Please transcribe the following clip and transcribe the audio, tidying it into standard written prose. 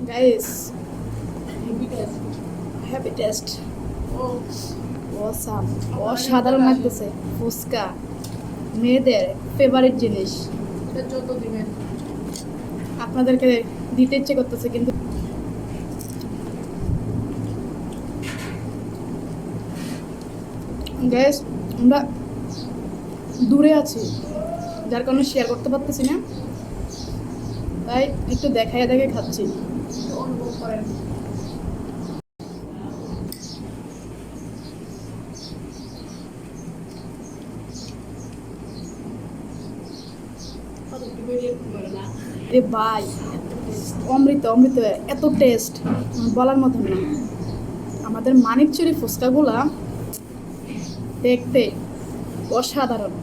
Guys, happy taste. Awesome, অসাধারণ লাগতেছে। ফুচকা মেয়েদের ফেভারিট জিনিস। যত দিবেন আপনাদেরকে দিতে ইচ্ছে করতেছে, কিন্তু গ্যাস আমরা দূরে আছি, যার কারণে শেয়ার করতে পারতেছি না, তাই একটু দেখায় দেখে খাচ্ছি। অনুভব করেন। রে ভাই, অমৃত অমৃত, এত টেস্ট বলার মতন না। আমাদের মানিকচুরি ফুচকাগুলা দেখতে অসাধারণ।